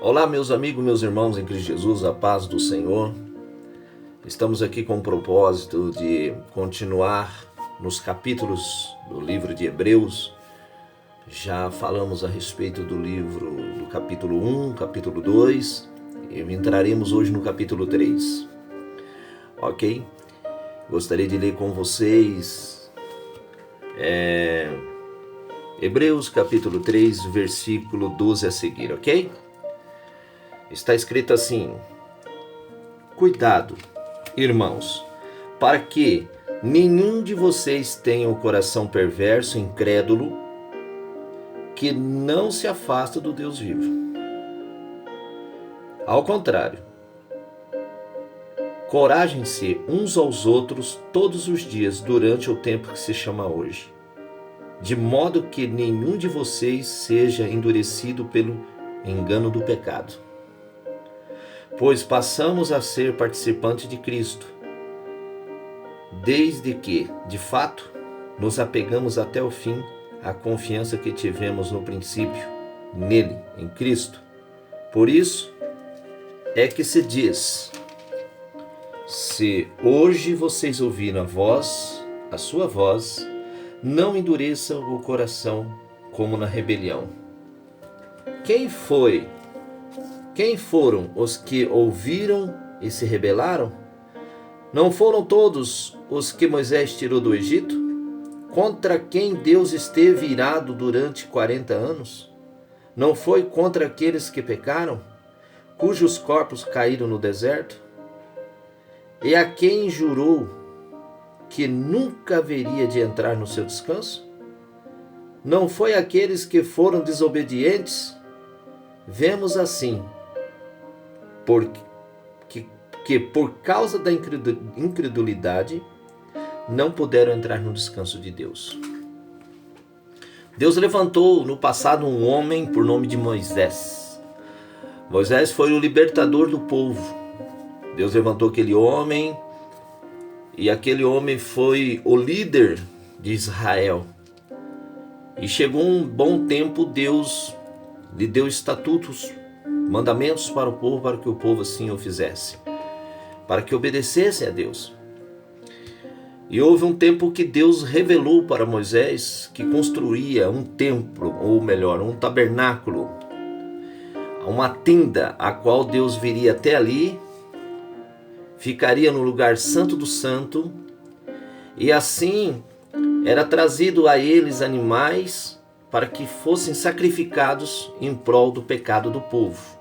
Olá, meus amigos, meus irmãos em Cristo Jesus, a paz do Senhor. Estamos aqui com o propósito de continuar nos capítulos do livro de Hebreus. Já falamos a respeito do livro do capítulo 1, capítulo 2, e entraremos hoje no capítulo 3. Ok? Gostaria de ler com vocês Hebreus capítulo 3, versículo 12 a seguir, ok? Está escrito assim: Cuidado, irmãos, para que nenhum de vocês tenha o coração perverso e incrédulo, que não se afasta do Deus vivo. Ao contrário, corajem-se uns aos outros todos os dias durante o tempo que se chama hoje, de modo que nenhum de vocês seja endurecido pelo engano do pecado. Pois passamos a ser participantes de Cristo, desde que, de fato, nos apegamos até o fim à confiança que tivemos no princípio, nele, em Cristo. Por isso é que se diz: se hoje vocês ouviram a sua voz, não endureçam o coração como na rebelião. Quem foram os que ouviram e se rebelaram? Não foram todos os que Moisés tirou do Egito, contra quem Deus esteve irado durante 40 anos? Não foi contra aqueles que pecaram, cujos corpos caíram no deserto? E a quem jurou que nunca haveria de entrar no seu descanso? Não foi aqueles que foram desobedientes? Vemos assim, que por causa da incredulidade não puderam entrar no descanso de Deus. Deus levantou no passado um homem por nome de Moisés. Moisés foi o libertador do povo. Deus levantou aquele homem e aquele homem foi o líder de Israel. E chegou um bom tempo, Deus lhe deu estatutos, mandamentos para o povo, para que o povo assim o fizesse, para que obedecesse a Deus. E houve um tempo que Deus revelou para Moisés que construía um templo, ou melhor, um tabernáculo, uma tenda, a qual Deus viria até ali, ficaria no lugar santo do santo, e assim era trazido a eles animais para que fossem sacrificados em prol do pecado do povo.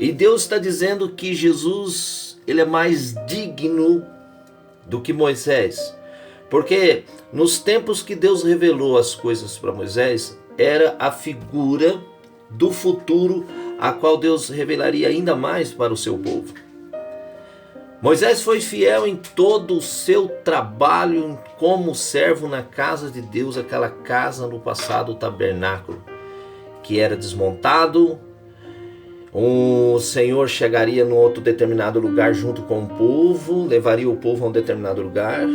E Deus está dizendo que Jesus, ele é mais digno do que Moisés, porque nos tempos que Deus revelou as coisas para Moisés, era a figura do futuro, a qual Deus revelaria ainda mais para o seu povo. Moisés foi fiel em todo o seu trabalho como servo na casa de Deus, aquela casa no passado, o tabernáculo, que era desmontado. O Senhor chegaria num outro determinado lugar junto com o povo, levaria o povo a um determinado lugar.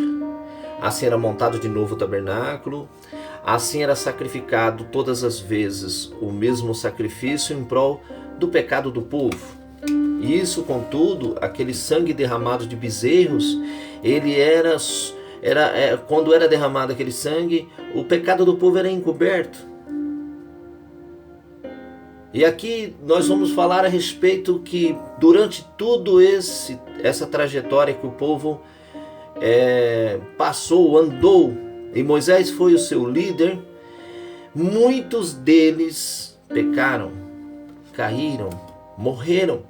Assim era montado de novo o tabernáculo. Assim era sacrificado todas as vezes o mesmo sacrifício em prol do pecado do povo. E isso, contudo, aquele sangue derramado de bezerros, ele quando era derramado aquele sangue, o pecado do povo era encoberto. E aqui nós vamos falar a respeito que durante tudo essa trajetória que o povo passou, andou, e Moisés foi o seu líder, muitos deles pecaram, caíram, morreram,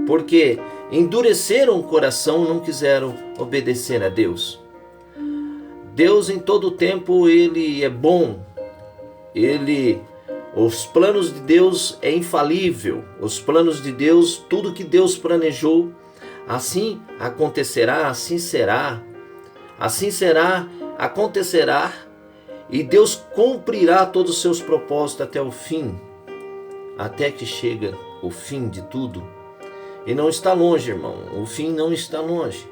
porque endureceram o coração, não quiseram obedecer a Deus. Deus em todo o tempo, ele é bom, os planos de Deus é infalível. Os planos de Deus, tudo que Deus planejou, assim acontecerá, assim será, acontecerá, e Deus cumprirá todos os seus propósitos até o fim, até que chega o fim de tudo. E não está longe, irmão, o fim não está longe.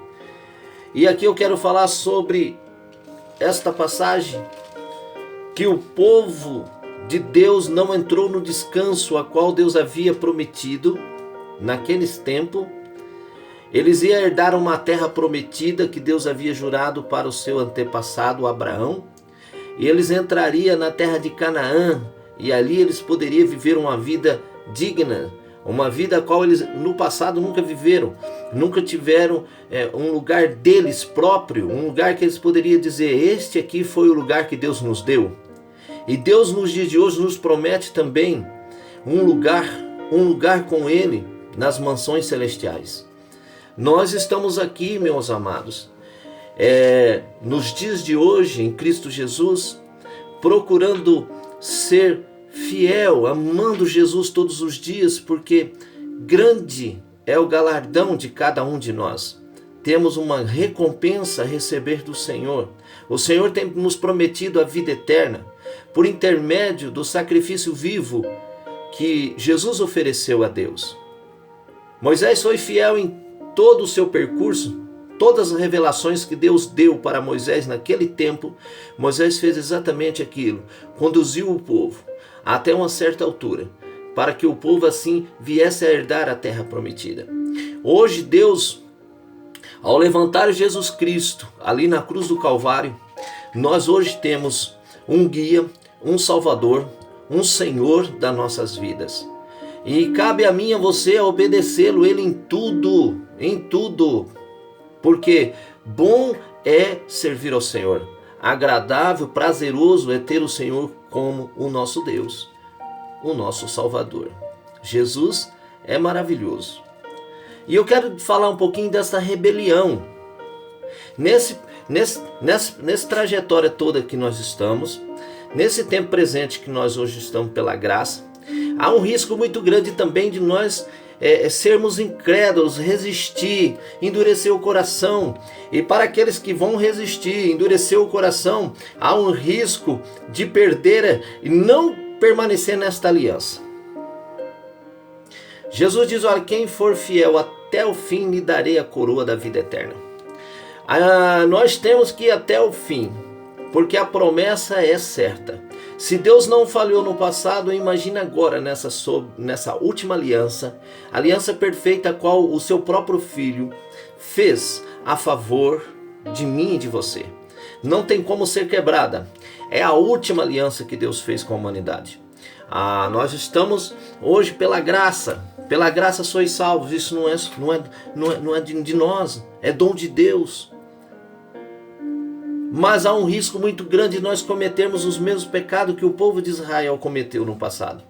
E aqui eu quero falar sobre esta passagem, que o povo de Deus não entrou no descanso a qual Deus havia prometido naqueles tempos. Eles iam herdar uma terra prometida que Deus havia jurado para o seu antepassado Abraão. E eles entrariam na terra de Canaã, e ali eles poderiam viver uma vida digna, uma vida a qual eles no passado nunca viveram, nunca tiveram um lugar deles próprio, um lugar que eles poderiam dizer: este aqui foi o lugar que Deus nos deu. E Deus nos dias de hoje nos promete também um lugar com Ele nas mansões celestiais. Nós estamos aqui, meus amados, nos dias de hoje, em Cristo Jesus, procurando ser fiel, amando Jesus todos os dias, porque grande é o galardão de cada um de nós. Temos uma recompensa a receber do Senhor. O Senhor tem nos prometido a vida eterna, por intermédio do sacrifício vivo que Jesus ofereceu a Deus. Moisés foi fiel em todo o seu percurso. Todas as revelações que Deus deu para Moisés naquele tempo, Moisés fez exatamente aquilo. Conduziu o povo até uma certa altura, para que o povo assim viesse a herdar a terra prometida. Hoje Deus, ao levantar Jesus Cristo ali na cruz do Calvário, nós hoje temos um guia, um Salvador, um Senhor das nossas vidas. E cabe a mim e a você obedecê-lo, Ele em tudo. Porque bom é servir ao Senhor, agradável, prazeroso é ter o Senhor como o nosso Deus, o nosso Salvador. Jesus é maravilhoso. E eu quero falar um pouquinho dessa rebelião. Nessa trajetória toda que nós estamos, nesse tempo presente que nós hoje estamos pela graça, há um risco muito grande também de nós sermos incrédulos, resistir, endurecer o coração. E para aqueles que vão resistir, endurecer o coração, há um risco de perder e não permanecer nesta aliança. Jesus diz: olha, quem for fiel até o fim, lhe darei a coroa da vida eterna. Nós temos que ir até o fim, porque a promessa é certa. Se Deus não falhou no passado, imagina agora nessa última aliança, aliança perfeita a qual o seu próprio Filho fez a favor de mim e de você. Não tem como ser quebrada. É a última aliança que Deus fez com a humanidade. Nós estamos hoje pela graça sois salvos. Isso não é de nós, é dom de Deus. Mas há um risco muito grande de nós cometermos os mesmos pecados que o povo de Israel cometeu no passado.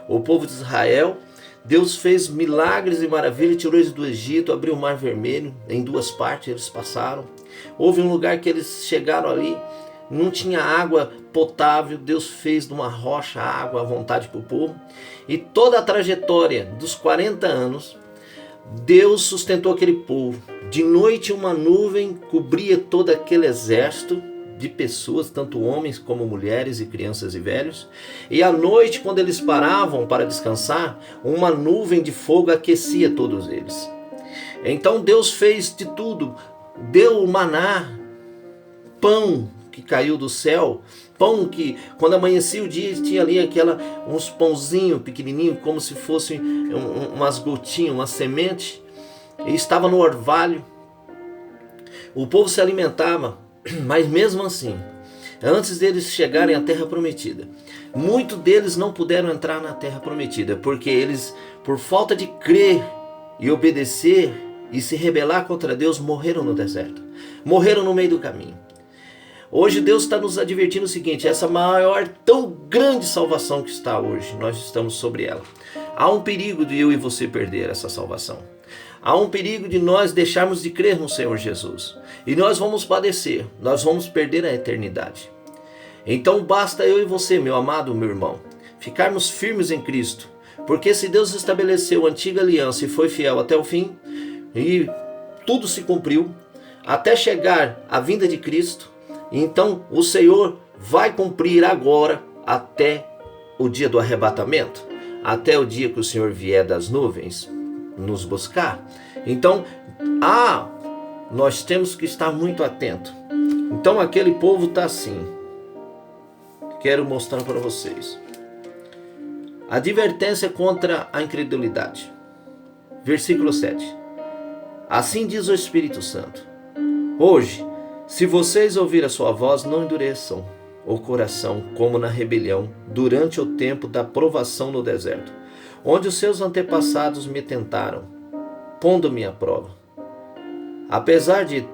O povo de Israel, Deus fez milagres e maravilhas, tirou eles do Egito, abriu o Mar Vermelho, em duas partes eles passaram. Houve um lugar que eles chegaram ali, não tinha água potável, Deus fez de uma rocha água à vontade para o povo. E toda a trajetória dos 40 anos, Deus sustentou aquele povo. De noite uma nuvem cobria todo aquele exército de pessoas, tanto homens como mulheres e crianças e velhos. E à noite, quando eles paravam para descansar, uma nuvem de fogo aquecia todos eles. Então Deus fez de tudo. Deu o maná, pão que caiu do céu, pão que quando amanhecia o dia tinha ali uns pãozinhos pequenininhos, como se fossem umas gotinhas, uma semente, e estava no orvalho. O povo se alimentava, mas mesmo assim, antes deles chegarem à terra prometida, muitos deles não puderam entrar na terra prometida, porque eles, por falta de crer e obedecer e se rebelar contra Deus, morreram no deserto, morreram no meio do caminho. Hoje Deus está nos advertindo o seguinte: essa maior, tão grande salvação que está hoje, nós estamos sobre ela. Há um perigo de eu e você perder essa salvação. Há um perigo de nós deixarmos de crer no Senhor Jesus. E nós vamos padecer, nós vamos perder a eternidade. Então basta eu e você, meu amado, meu irmão, ficarmos firmes em Cristo. Porque se Deus estabeleceu a antiga aliança e foi fiel até o fim, e tudo se cumpriu, até chegar a vinda de Cristo, então o Senhor vai cumprir agora até o dia do arrebatamento, até o dia que o Senhor vier das nuvens nos buscar. Então, nós temos que estar muito atentos. Então aquele povo está assim. Quero mostrar para vocês. Advertência contra a incredulidade. Versículo 7. Assim diz o Espírito Santo: hoje, se vocês ouvirem a sua voz, não endureçam o coração como na rebelião durante o tempo da provação no deserto, onde os seus antepassados me tentaram, pondo-me à prova. Apesar de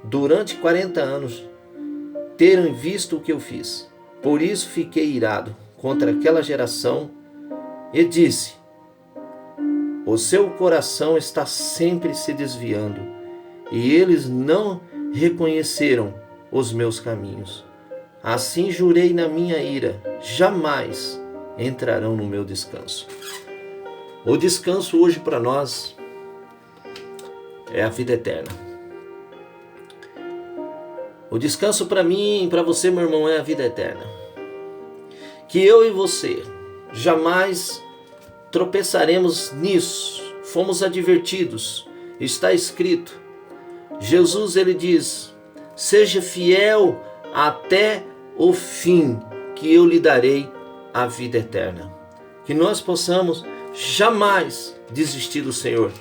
durante 40 anos terem visto o que eu fiz, por isso fiquei irado contra aquela geração e disse: o seu coração está sempre se desviando, e eles não reconheceram os meus caminhos. Assim jurei na minha ira, jamais entrarão no meu descanso. O descanso hoje para nós é a vida eterna. O descanso para mim, para você, meu irmão, é a vida eterna. Que eu e você jamais tropeçaremos nisso. Fomos advertidos. Está escrito. Jesus, ele diz: seja fiel até o fim, que eu lhe darei a vida eterna. Que nós possamos jamais desistir do Senhor.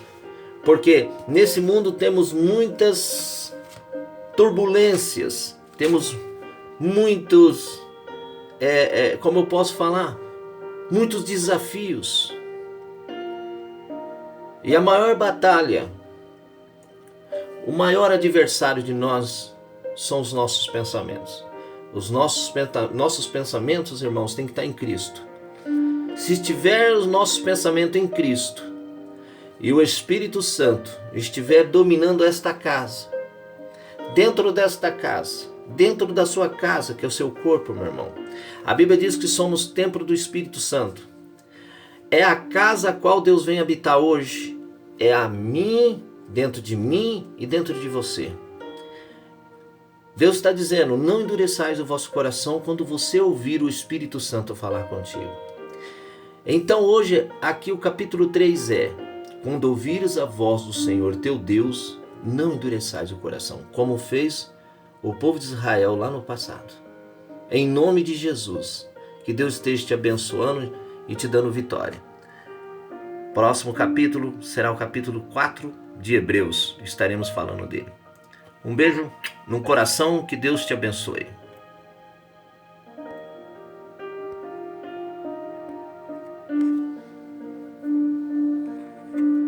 Porque nesse mundo temos muitas turbulências, temos muitos, como eu posso falar, muitos desafios. E a maior batalha, o maior adversário de nós são os nossos pensamentos. Os nossos pensamentos, irmãos, têm que estar em Cristo. Se tiver os nossos pensamentos em Cristo e o Espírito Santo estiver dominando esta casa, dentro desta casa, dentro da sua casa, que é o seu corpo, meu irmão, a Bíblia diz que somos templo do Espírito Santo. É a casa a qual Deus vem habitar hoje. É a mim, dentro de mim e dentro de você. Deus está dizendo: não endureçais o vosso coração quando você ouvir o Espírito Santo falar contigo. Então hoje, aqui o capítulo 3 é: quando ouvires a voz do Senhor teu Deus, não endureçais o coração, como fez o povo de Israel lá no passado. Em nome de Jesus, que Deus esteja te abençoando e te dando vitória. Próximo capítulo será o capítulo 4 de Hebreus. Estaremos falando dele. Um beijo no coração, que Deus te abençoe.